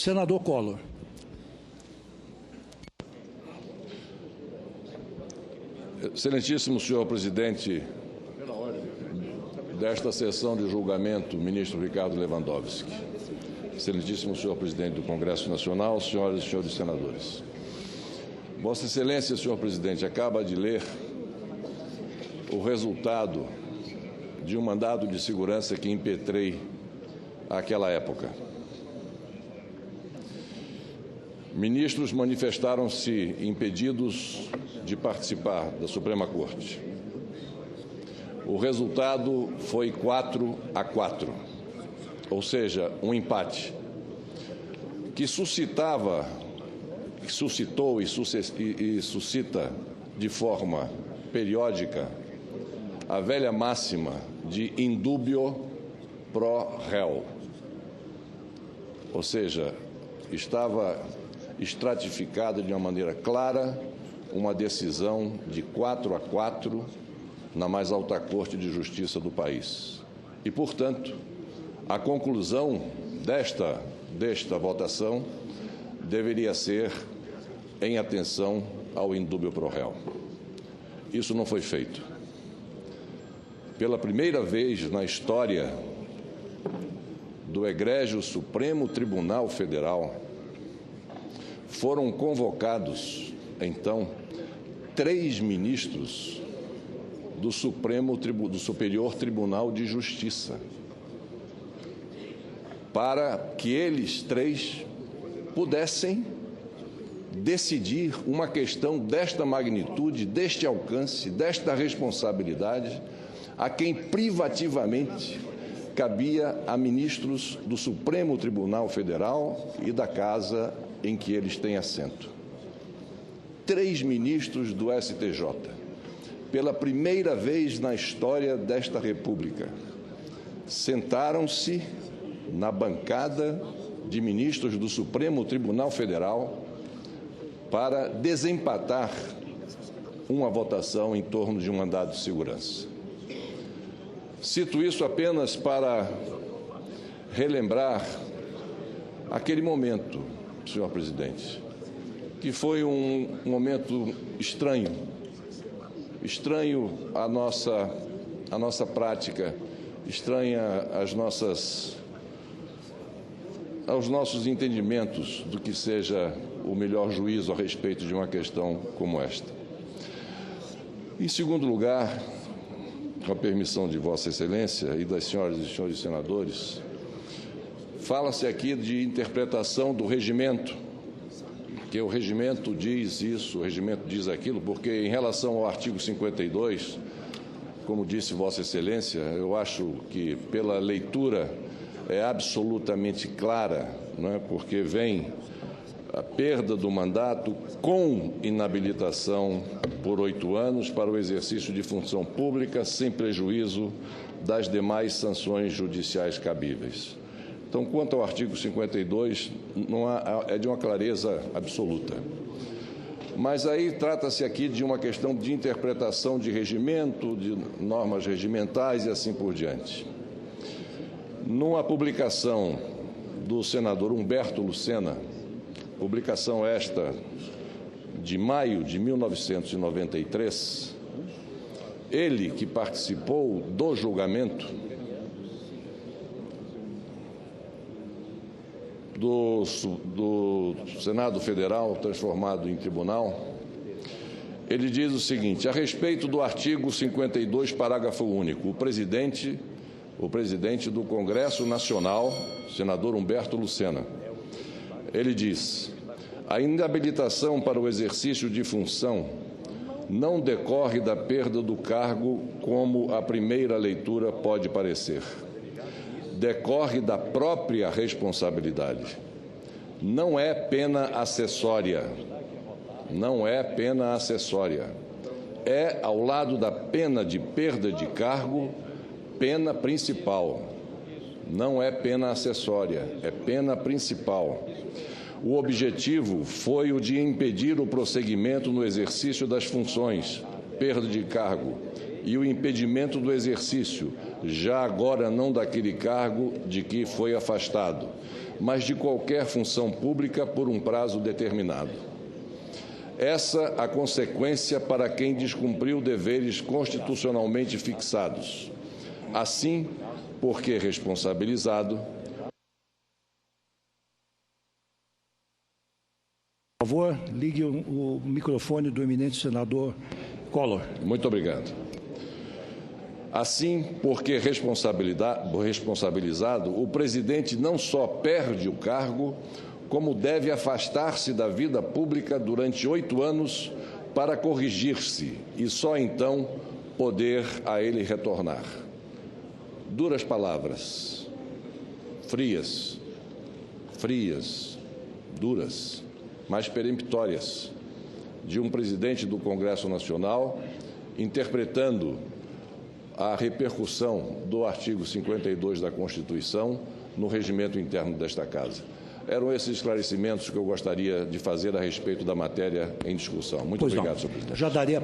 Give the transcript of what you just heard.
Senador Collor. Excelentíssimo senhor presidente desta sessão de julgamento, ministro Ricardo Lewandowski. Excelentíssimo senhor presidente do Congresso Nacional, senhoras e senhores senadores. Vossa Excelência, senhor presidente, acaba de ler o resultado de um mandado de segurança que impetrei àquela época. Ministros manifestaram-se impedidos de participar da Suprema Corte. O resultado foi 4-4, ou seja, um empate, que suscitou e suscita de forma periódica a velha máxima de in dubio pro réu. Ou seja, estava estratificada de uma maneira clara uma decisão de 4-4 na mais alta Corte de Justiça do país. E, portanto, a conclusão desta votação deveria ser em atenção ao in dubio pro réu. Isso não foi feito. Pela primeira vez na história do egrégio Supremo Tribunal Federal, foram convocados, então, 3 ministros do Superior Tribunal de Justiça, para que eles 3 pudessem decidir uma questão desta magnitude, deste alcance, desta responsabilidade, a quem privativamente cabia a ministros do Supremo Tribunal Federal e da Casa em que eles têm assento. 3 ministros do STJ, pela primeira vez na história desta República, sentaram-se na bancada de ministros do Supremo Tribunal Federal para desempatar uma votação em torno de um mandado de segurança. Cito isso apenas para relembrar aquele momento, senhor presidente, que foi um momento estranho à nossa prática, estranha aos nossos entendimentos do que seja o melhor juízo a respeito de uma questão como esta. Em segundo lugar, com a permissão de Vossa Excelência e das senhoras e senhores senadores, fala-se aqui de interpretação do regimento, que o regimento diz isso, o regimento diz aquilo, porque em relação ao artigo 52, como disse Vossa Excelência, eu acho que pela leitura é absolutamente clara, não é? Porque vem a perda do mandato com inabilitação por 8 anos para o exercício de função pública, sem prejuízo das demais sanções judiciais cabíveis. Então, quanto ao artigo 52, é de uma clareza absoluta. Mas aí trata-se aqui de uma questão de interpretação de regimento, de normas regimentais e assim por diante. Numa publicação do senador Humberto Lucena, publicação esta de maio de 1993, ele que participou do julgamento do Senado Federal, transformado em tribunal, ele diz o seguinte: a respeito do artigo 52, parágrafo único, o presidente do Congresso Nacional, senador Humberto Lucena, ele diz: a inabilitação para o exercício de função não decorre da perda do cargo, como a primeira leitura pode parecer. Decorre da própria responsabilidade. Não é pena acessória. Não é pena acessória. É, ao lado da pena de perda de cargo, pena principal. Não é pena acessória, é pena principal. O objetivo foi o de impedir o prosseguimento no exercício das funções, perda de cargo, e o impedimento do exercício, já agora não daquele cargo de que foi afastado, mas de qualquer função pública por um prazo determinado. Essa a consequência para quem descumpriu deveres constitucionalmente fixados. Assim, porque responsabilizado. Por favor, ligue o microfone do eminente senador Collor. Muito obrigado. Assim, porque responsabilizado, o presidente não só perde o cargo, como deve afastar-se da vida pública durante 8 anos para corrigir-se e só então poder a ele retornar. Duras palavras, frias, duras, mas peremptórias, de um presidente do Congresso Nacional interpretando a repercussão do artigo 52 da Constituição no regimento interno desta Casa. Eram esses esclarecimentos que eu gostaria de fazer a respeito da matéria em discussão. Muito obrigado, senhor presidente. Já daria